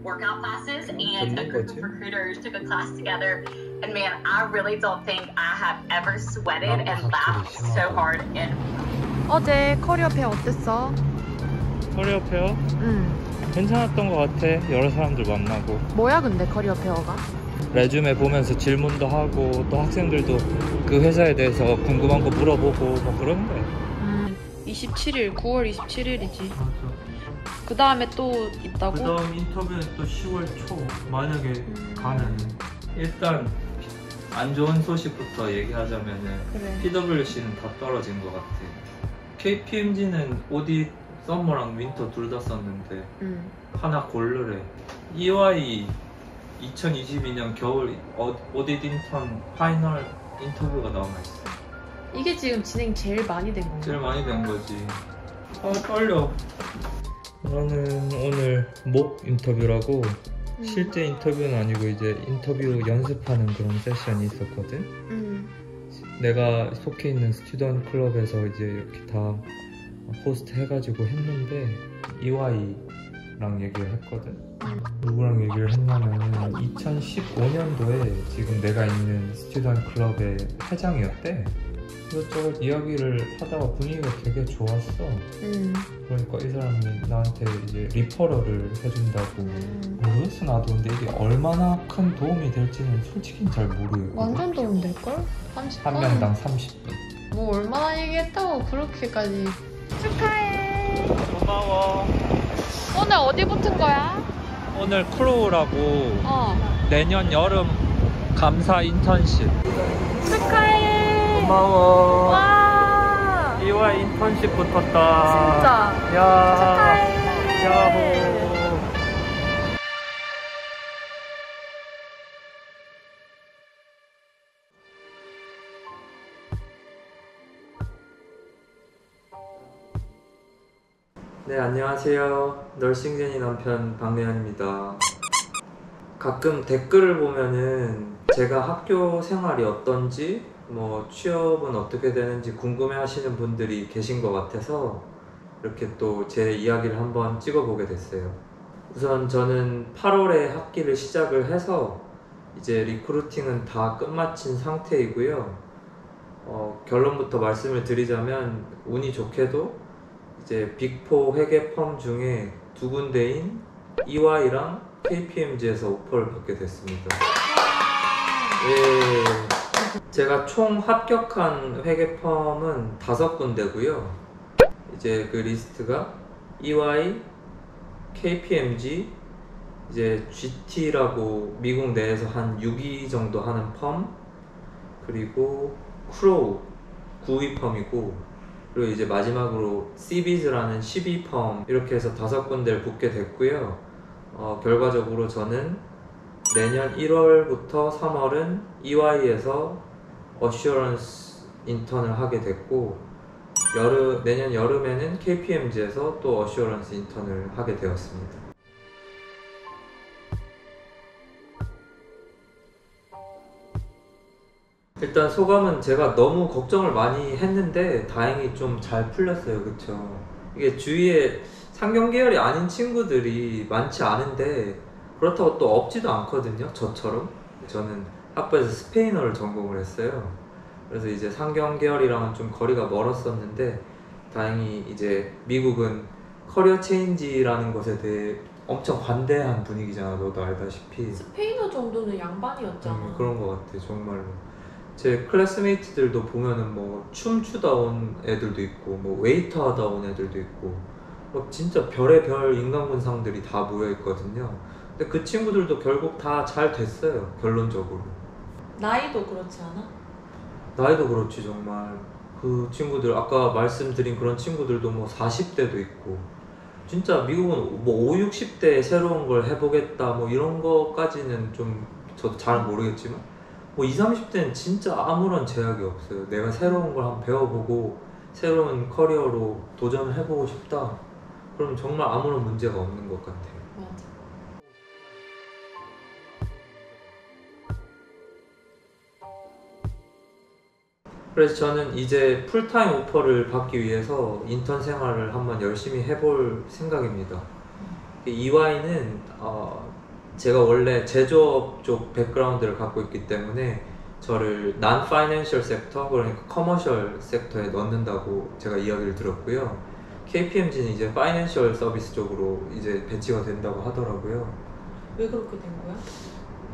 workout classes, and a group of recruiters took a class together. And man, I really don't think I have ever sweated and laughed so hard in. 어제 커리어 페어 어땠어? 커리어 페어? 괜찮았던 것 같아. 여러 사람들 만나고. 뭐야 근데 커리어 페어가? 레주메 보면서 질문도 하고 또 학생들도 그 회사에 대해서 궁금한 거 물어보고 뭐 그런 거야. 27일, 9월 27일이지. 그 다음에 또 있다고? 그 다음 인터뷰는 또 10월 초 만약에 가면 일단 안 좋은 소식부터 얘기하자면은 그래. PwC는 다 떨어진 것 같아. KPMG는 오디 서머랑 윈터 둘 다 썼는데 하나 고르래. EY 2022년 겨울 오디트 인턴 파이널 인터뷰가 남아있어. 이게 지금 진행 제일 많이 된 건가? 제일 많이 된 거지. 아 떨려. 나는 오늘 목 인터뷰라고 실제 인터뷰는 아니고 이제 인터뷰 연습하는 그런 세션이 있었거든. 내가 속해 있는 스튜던트 클럽에서 이제 이렇게 다 호스트 해가지고 했는데 EY랑 얘기를 했거든. 누구랑 얘기를 했냐면 2015년도에 지금 내가 있는 스튜던트 클럽의 회장이었대. 이것저것 이야기를 하다가 분위기가 되게 좋았어. 그러니까 이 사람이 나한테 이제 리퍼럴을 해준다고. 모르겠어 나도. 근데 이게 얼마나 큰 도움이 될지는 솔직히 잘 모르겠거든. 완전 도움 될걸? 한 명당 30분. 뭐 얼마나 얘기했다고 그렇게까지. 축하해. 고마워. 오늘 어디 붙은 거야? 오늘 크로우라고 내년 여름 감사 인턴십. 축하해. 고마워. 와. EY 인턴십 붙었다. 진짜. 야. 축하해. 야호. 네, 안녕하세요. 널싱제니 남편 박래현입니다. 가끔 댓글을 보면은 제가 학교 생활이 어떤지 뭐 취업은 어떻게 되는지 궁금해 하시는 분들이 계신 것 같아서 이렇게 또 제 이야기를 한번 찍어보게 됐어요. 우선 저는 8월에 학기를 시작을 해서 이제 리크루팅은 다 끝마친 상태이고요. 결론부터 말씀을 드리자면 운이 좋게도 이제 빅4 회계 펌 중에 두 군데인 EY랑 KPMG에서 오퍼를 받게 됐습니다. 예. 제가 총 합격한 회계 펌은 5군데고요. 이제 그 리스트가 EY, KPMG, 이제 GT라고 미국 내에서 한 6위 정도 하는 펌, 그리고 크로우 9위 펌이고, 그리고 이제 마지막으로 CB즈라는 12 펌, 이렇게 해서 5군데를 붙게 됐고요. 결과적으로 저는 내년 1월부터 3월은 EY에서 어슈어런스 인턴을 하게 됐고, 내년 여름에는 KPMG에서 또 어슈어런스 인턴을 하게 되었습니다. 일단 소감은 제가 너무 걱정을 많이 했는데 다행히 좀 잘 풀렸어요. 그쵸? 이게 주위에 상경 계열이 아닌 친구들이 많지 않은데 그렇다고 또 없지도 않거든요. 저처럼. 저는 학부에서 스페인어를 전공을 했어요. 그래서 이제 상경 계열이랑은 좀 거리가 멀었었는데 다행히 이제 미국은 커리어 체인지라는 것에 대해 엄청 관대한 분위기잖아. 너도 알다시피. 스페인어 정도는 양반이었잖아. 그런 것 같아 정말로. 제 클래스메이트들도 보면은 뭐 춤추다 온 애들도 있고 뭐 웨이터 하다 온 애들도 있고 막 진짜 별의별 인간군상들이 다 모여 있거든요. 근데 그 친구들도 결국 다 잘 됐어요. 결론적으로. 나이도 그렇지 않아? 나이도 그렇지 정말. 그 친구들 아까 말씀드린 그런 친구들도 뭐 40대도 있고 진짜 미국은 뭐 5, 60대에 새로운 걸 해보겠다 뭐 이런 거까지는 좀 저도 잘 모르겠지만 뭐 20, 30대는 진짜 아무런 제약이 없어요. 내가 새로운 걸 한번 배워보고 새로운 커리어로 도전을 해보고 싶다. 그럼 정말 아무런 문제가 없는 것 같아요. 맞아. 그래서 저는 이제 풀타임 오퍼를 받기 위해서 인턴 생활을 한번 열심히 해볼 생각입니다. EY는 제가 원래 제조업 쪽 백그라운드를 갖고 있기 때문에 저를 non-financial 섹터, 그러니까 커머셜 섹터에 넣는다고 제가 이야기를 들었고요. KPMG는 이제 파이낸셜 서비스 쪽으로 이제 배치가 된다고 하더라고요. 왜 그렇게 된 거야?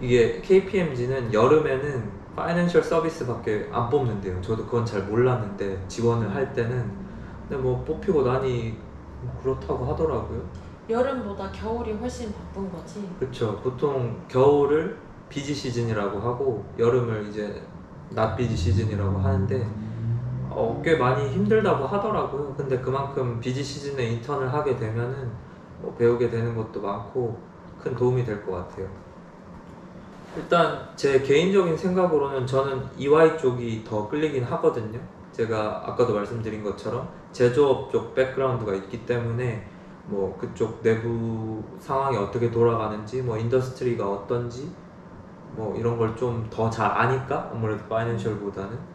이게 KPMG는 여름에는 파이낸셜 서비스밖에 안 뽑는데요. 저도 그건 잘 몰랐는데 지원을 할 때는 근데 뭐 뽑히고 나니 그렇다고 하더라고요. 여름보다 겨울이 훨씬 바쁜 거지? 그렇죠. 보통 겨울을 비지 시즌이라고 하고 여름을 이제 not 비지 시즌이라고 하는데 꽤 많이 힘들다고 하더라고요. 근데 그만큼 비지 시즌에 인턴을 하게 되면은 뭐 배우게 되는 것도 많고 큰 도움이 될 것 같아요. 일단 제 개인적인 생각으로는 저는 EY 쪽이 더 끌리긴 하거든요. 제가 아까도 말씀드린 것처럼 제조업 쪽 백그라운드가 있기 때문에 뭐 그쪽 내부 상황이 어떻게 돌아가는지 뭐 인더스트리가 어떤지 뭐 이런 걸 좀 더 잘 아니까 아무래도 파이낸셜보다는.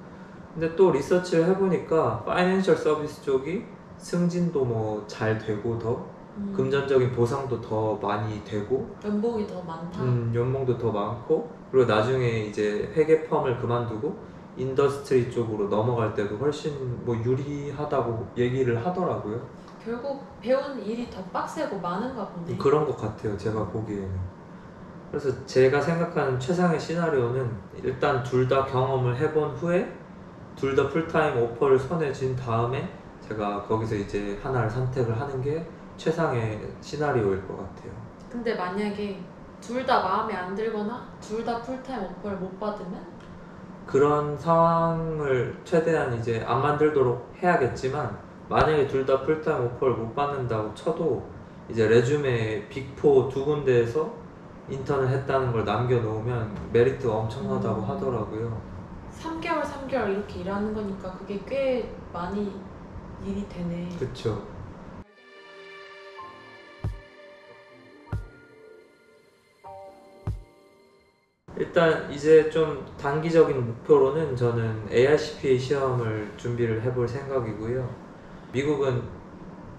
근데 또 리서치를 해보니까 파이낸셜 서비스 쪽이 승진도 뭐 잘 되고 더 금전적인 보상도 더 많이 되고 연봉이 더 많다? 연봉도 더 많고 그리고 나중에 이제 회계 펌을 그만두고 인더스트리 쪽으로 넘어갈 때도 훨씬 뭐 유리하다고 얘기를 하더라고요. 결국 배운 일이 더 빡세고 많은가 보네. 그런 것 같아요, 제가 보기에는. 그래서 제가 생각하는 최상의 시나리오는 일단 둘 다 경험을 해본 후에 둘 다 풀타임 오퍼를 손에 쥔 다음에 제가 거기서 이제 하나를 선택을 하는 게 최상의 시나리오일 것 같아요. 근데 만약에 둘 다 마음에 안 들거나 둘 다 풀타임 오퍼를 못 받으면? 그런 상황을 최대한 이제 안 만들도록 해야겠지만 만약에 둘 다 풀타임 오퍼를 못 받는다고 쳐도 이제 레주메에 빅4 두 군데에서 인턴을 했다는 걸 남겨놓으면 메리트가 엄청나다고 하더라고요. 3개월 이렇게 일하는 거니까 그게 꽤 많이 일이 되네. 그쵸. 일단 이제 좀 단기적인 목표로는 저는 ARCPA 시험을 준비를 해볼 생각이고요. 미국은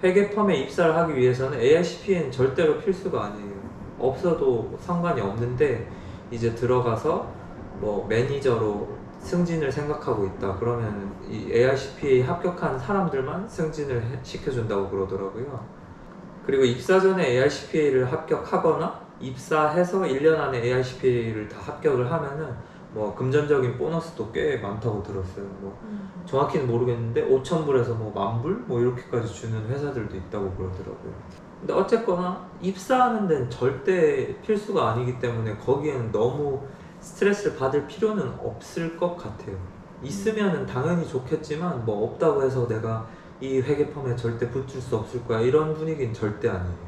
회계 펌에 입사를 하기 위해서는 ARCPA는 절대로 필수가 아니에요. 없어도 상관이 없는데 이제 들어가서 뭐 매니저로 승진을 생각하고 있다 그러면 이 ARCPA 합격한 사람들만 승진을 시켜준다고 그러더라고요. 그리고 입사 전에 ARCPA를 합격하거나 입사해서 1년 안에 ARCPA를 다 합격을 하면은 뭐 금전적인 보너스도 꽤 많다고 들었어요. 뭐 정확히는 모르겠는데 5,000불에서 뭐 10,000불 뭐 이렇게까지 주는 회사들도 있다고 그러더라고요. 근데 어쨌거나 입사하는 데는 절대 필수가 아니기 때문에 거기에는 너무 스트레스를 받을 필요는 없을 것 같아요. 있으면은 당연히 좋겠지만 뭐 없다고 해서 내가 이 회계 펌에 절대 붙을 수 없을 거야 이런 분위기는 절대 아니에요.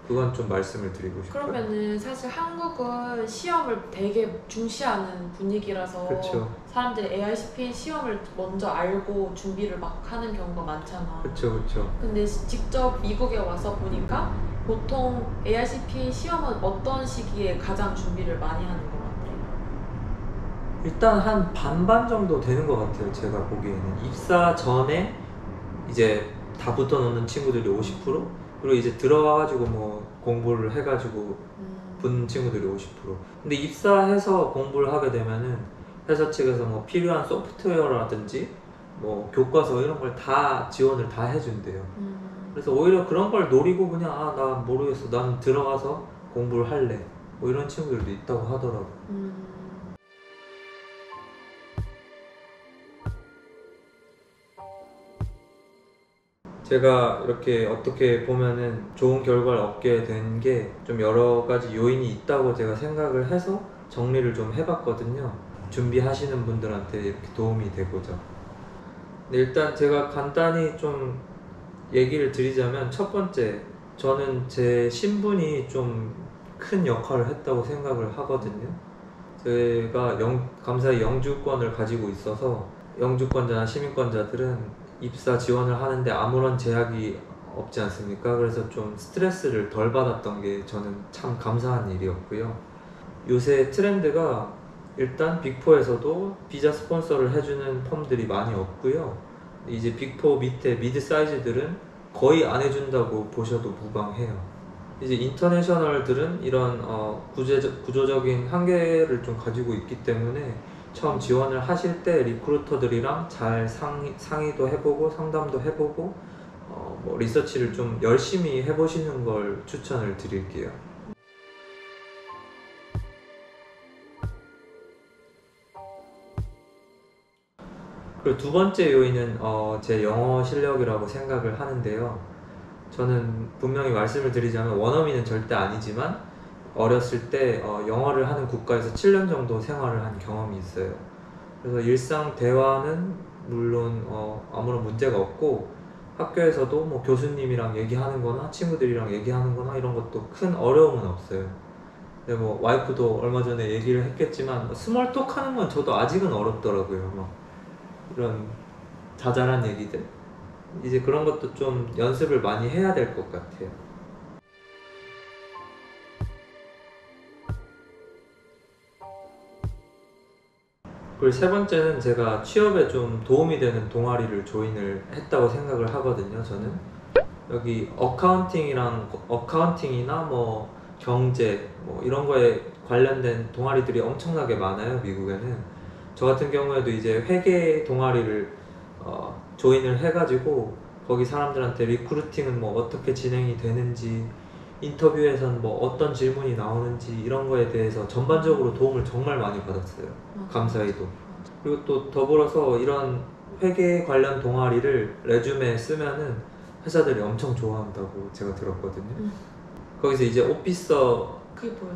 그건 좀 말씀을 드리고 싶어요. 그러면은 사실 한국은 시험을 되게 중시하는 분위기라서 그쵸. 사람들이 ARCPA 시험을 먼저 알고 준비를 막 하는 경우가 많잖아. 그쵸. 근데 직접 미국에 와서 보니까 보통 ARCPA 시험은 어떤 시기에 가장 준비를 많이 하는 것 같아? 일단 한 반반 정도 되는 것 같아요. 제가 보기에는 입사 전에 이제 다 붙어놓는 친구들이 50% 그리고 이제 들어가가지고 뭐 공부를 해가지고 붙는 친구들이 50%. 근데 입사해서 공부를 하게 되면은 회사 측에서 뭐 필요한 소프트웨어라든지 뭐 교과서 이런 걸 다 지원을 다 해준대요. 그래서 오히려 그런 걸 노리고 그냥 나 모르겠어 나는 들어가서 공부를 할래 뭐 이런 친구들도 있다고 하더라고요. 제가 이렇게 어떻게 보면은 좋은 결과를 얻게 된 게 좀 여러 가지 요인이 있다고 제가 생각을 해서 정리를 좀 해봤거든요. 준비하시는 분들한테 이렇게 도움이 되고자. 근데 일단 제가 간단히 좀 얘기를 드리자면 첫 번째, 저는 제 신분이 좀 큰 역할을 했다고 생각을 하거든요. 제가 감사히 영주권을 가지고 있어서 영주권자나 시민권자들은 입사 지원을 하는데 아무런 제약이 없지 않습니까? 그래서 좀 스트레스를 덜 받았던 게 저는 참 감사한 일이었고요. 요새 트렌드가 일단 빅4에서도 비자 스폰서를 해주는 펌들이 많이 없고요. 이제 빅4 밑에 미드 사이즈들은 거의 안 해준다고 보셔도 무방해요. 이제 인터내셔널들은 이런 구조적인 한계를 좀 가지고 있기 때문에 처음 지원을 하실 때 리크루터들이랑 잘 상의도 해보고 상담도 해보고 뭐 리서치를 좀 열심히 해보시는 걸 추천을 드릴게요. 그리고 두 번째 요인은 제 영어 실력이라고 생각을 하는데요. 저는 분명히 말씀을 드리자면 원어민은 절대 아니지만 어렸을 때 영어를 하는 국가에서 7년 정도 생활을 한 경험이 있어요. 그래서 일상 대화는 물론 아무런 문제가 없고 학교에서도 뭐 교수님이랑 얘기하는 거나 친구들이랑 얘기하는 거나 이런 것도 큰 어려움은 없어요. 근데 뭐 와이프도 얼마 전에 얘기를 했겠지만 스몰톡 하는 건 저도 아직은 어렵더라고요. 막 이런 자잘한 얘기들 이제 그런 것도 좀 연습을 많이 해야 될 것 같아요. 그리고 세 번째는 제가 취업에 좀 도움이 되는 동아리를 조인을 했다고 생각을 하거든요. 저는 여기 어카운팅이나 뭐 경제 뭐 이런 거에 관련된 동아리들이 엄청나게 많아요, 미국에는. 저 같은 경우에도 이제 회계 동아리를 조인을 해가지고 거기 사람들한테 리크루팅은 뭐 어떻게 진행이 되는지, 인터뷰에선 뭐 어떤 질문이 나오는지 이런 거에 대해서 전반적으로 도움을 정말 많이 받았어요. 감사히도. 그리고 또 더불어서 이런 회계 관련 동아리를 레주메에 쓰면은 회사들이 엄청 좋아한다고 제가 들었거든요. 거기서 이제 오피서, 그게 뭐야?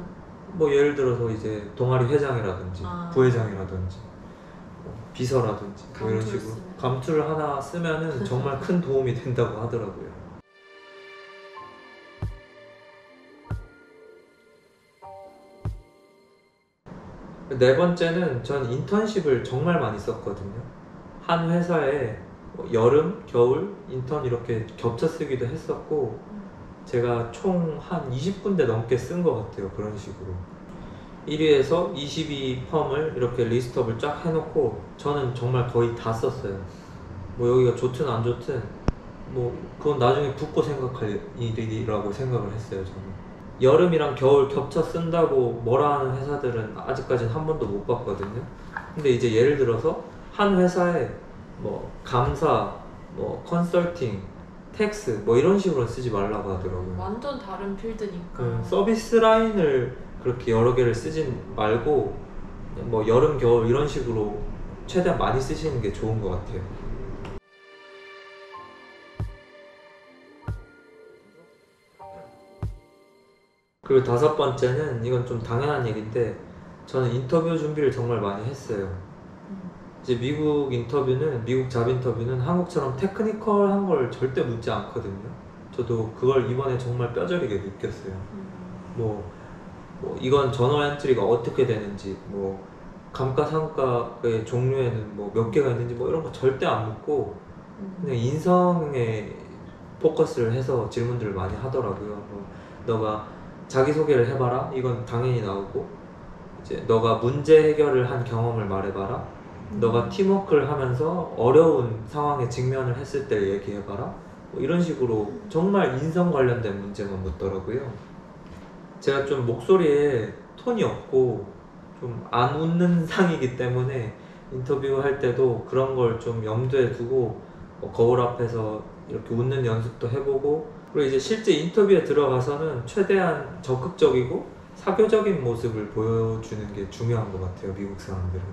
뭐 예를 들어서 이제 동아리 회장이라든지 부회장이라든지 비서라든지 뭐 이런 식으로 감투를 하나 쓰면은 정말 큰 도움이 된다고 하더라고요. 네 번째는 전 인턴십을 정말 많이 썼거든요. 한 회사에 여름, 겨울 인턴 이렇게 겹쳐 쓰기도 했었고 제가 총 한 20군데 넘게 쓴 것 같아요. 그런 식으로 1위에서 22 펌을 이렇게 리스트업을 쫙 해놓고 저는 정말 거의 다 썼어요. 뭐 여기가 좋든 안 좋든 뭐 그건 나중에 붙고 생각할 일이라고 생각을 했어요. 저는 여름이랑 겨울 겹쳐 쓴다고 뭐라 하는 회사들은 아직까지는 한 번도 못 봤거든요. 근데 이제 예를 들어서 한 회사에 뭐 감사, 뭐 컨설팅, 텍스 뭐 이런 식으로 쓰지 말라고 하더라고요. 완전 다른 필드니까. 서비스 라인을 그렇게 여러 개를 쓰진 말고 뭐 여름, 겨울 이런 식으로 최대한 많이 쓰시는 게 좋은 것 같아요. 그리고 다섯 번째는 이건 좀 당연한 얘기인데 저는 인터뷰 준비를 정말 많이 했어요. 이제 미국 인터뷰는, 미국 잡 인터뷰는 한국처럼 테크니컬한 걸 절대 묻지 않거든요. 저도 그걸 이번에 정말 뼈저리게 느꼈어요. 뭐 이건 저널 엔트리가 어떻게 되는지, 뭐 감가상각의 종류에는 뭐 몇 개가 있는지 뭐 이런 거 절대 안 묻고 그냥 인성에 포커스를 해서 질문들을 많이 하더라고요. 뭐 너가 자기소개를 해봐라, 이건 당연히 나오고, 이제 너가 문제 해결을 한 경험을 말해봐라, 너가 팀워크를 하면서 어려운 상황에 직면을 했을 때 얘기해봐라, 뭐 이런 식으로 정말 인성 관련된 문제만 묻더라고요. 제가 좀 목소리에 톤이 없고 좀 안 웃는 상이기 때문에 인터뷰할 때도 그런 걸 좀 염두에 두고 거울 앞에서 이렇게 웃는 연습도 해보고, 그리고 이제 실제 인터뷰에 들어가서는 최대한 적극적이고 사교적인 모습을 보여주는 게 중요한 것 같아요, 미국 사람들은.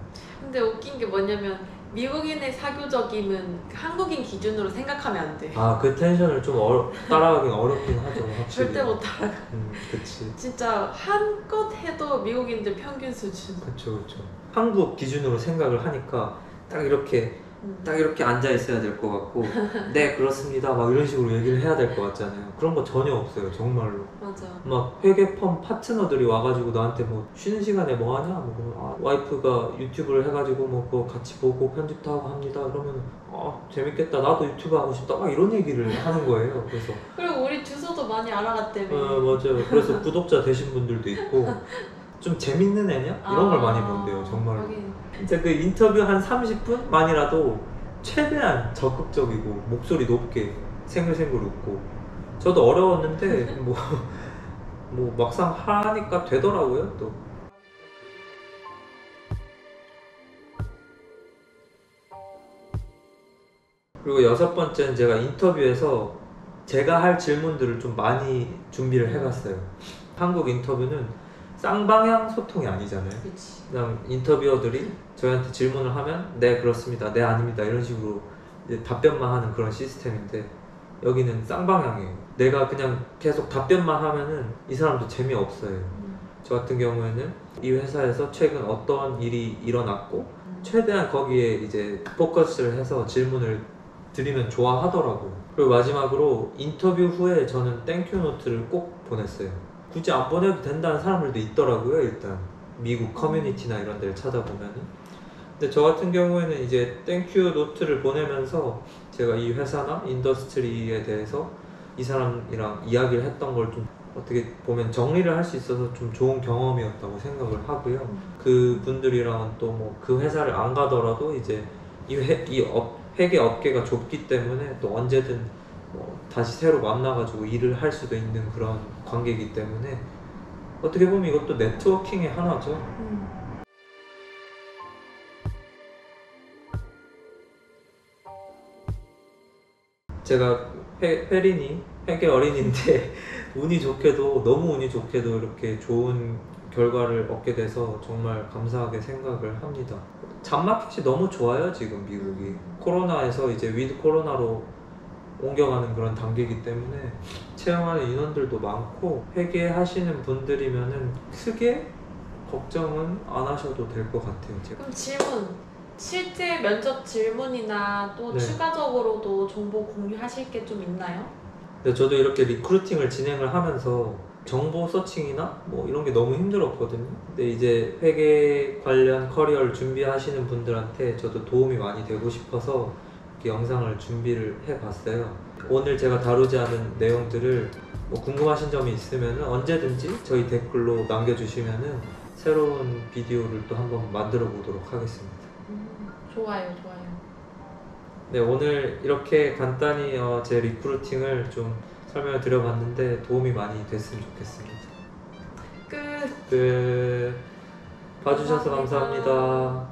근데 웃긴 게 뭐냐면 미국인의 사교적임은 한국인 기준으로 생각하면 안 돼. 그 텐션을 좀 따라가긴 어렵긴 하죠, 확실히. 절대 못 따라가. 그치. 진짜 한껏 해도 미국인들 평균 수준. 그쵸. 한국 기준으로 생각을 하니까 딱 이렇게 앉아 있어야 될 것 같고 네 그렇습니다 막 이런 식으로 얘기를 해야 될 것 같잖아요. 그런 거 전혀 없어요, 정말로. 맞아. 막 회계펌 파트너들이 와가지고 나한테 뭐 쉬는 시간에 뭐 하냐, 뭐 와이프가 유튜브를 해가지고 뭐 그거 같이 보고 편집도 하고 합니다. 그러면 재밌겠다, 나도 유튜브 하고 싶다, 막 이런 얘기를 하는 거예요. 그래서 그리고 우리 주소도 많이 알아갔다며. 맞아요. 그래서 구독자 되신 분들도 있고 좀 재밌는 애냐? 이런 걸 많이 본대요, 정말로. 진짜 그 인터뷰 한 30분만이라도 최대한 적극적이고 목소리 높게 생글생글 웃고. 저도 어려웠는데 뭐 뭐 막상 하니까 되더라고요 또. 그리고 6번째는 제가 인터뷰에서 제가 할 질문들을 좀 많이 준비를 해봤어요. 한국 인터뷰는 쌍방향 소통이 아니잖아요. 그치. 그냥 인터뷰어들이 저희한테 질문을 하면 네 그렇습니다, 네 아닙니다 이런 식으로 이제 답변만 하는 그런 시스템인데 여기는 쌍방향이에요. 내가 그냥 계속 답변만 하면은 이 사람도 재미없어요. 저 같은 경우에는 이 회사에서 최근 어떤 일이 일어났고 최대한 거기에 이제 포커스를 해서 질문을 드리면 좋아하더라고요. 그리고 마지막으로 인터뷰 후에 저는 땡큐 노트를 꼭 보냈어요. 굳이 안 보내도 된다는 사람들도 있더라고요. 일단 미국 커뮤니티나 이런 데를 찾아보면은. 근데 저 같은 경우에는 이제 땡큐 노트를 보내면서 제가 이 회사나 인더스트리에 대해서 이 사람이랑 이야기를 했던 걸 좀 어떻게 보면 정리를 할 수 있어서 좀 좋은 경험이었다고 생각을 하고요. 그 분들이랑은 또 뭐 그 회사를 안 가더라도 이제 회계 업계가 좁기 때문에 또 언제든 뭐 다시 새로 만나가지고 일을 할 수도 있는 그런 관계이기 때문에 어떻게 보면 이것도 네트워킹의 하나죠. 제가 회린이 회계 어린인데 운이 좋게도 너무 운이 좋게도 이렇게 좋은 결과를 얻게 돼서 정말 감사하게 생각을 합니다. 잡마켓이 너무 좋아요 지금 미국이. 코로나에서 이제 위드 코로나로 옮겨가는 그런 단계이기 때문에 채용하는 인원들도 많고 회계하시는 분들이면은 크게 걱정은 안 하셔도 될 것 같아요. 제가. 그럼 질문. 실제 면접 질문이나 또 네. 추가적으로도 정보 공유하실 게 좀 있나요? 근데 저도 이렇게 리크루팅을 진행을 하면서 정보 서칭이나 뭐 이런 게 너무 힘들었거든요. 근데 이제 회계 관련 커리어를 준비하시는 분들한테 저도 도움이 많이 되고 싶어서 이렇게 영상을 준비를 해봤어요. 오늘 제가 다루지 않은 내용들을 뭐 궁금하신 점이 있으면 언제든지 저희 댓글로 남겨주시면 새로운 비디오를 또 한번 만들어 보도록 하겠습니다. 좋아요. 네, 오늘 이렇게 간단히 제 리크루팅을 좀 설명을 드려봤는데 도움이 많이 됐으면 좋겠습니다. 끝. 봐주셔서 감사합니다.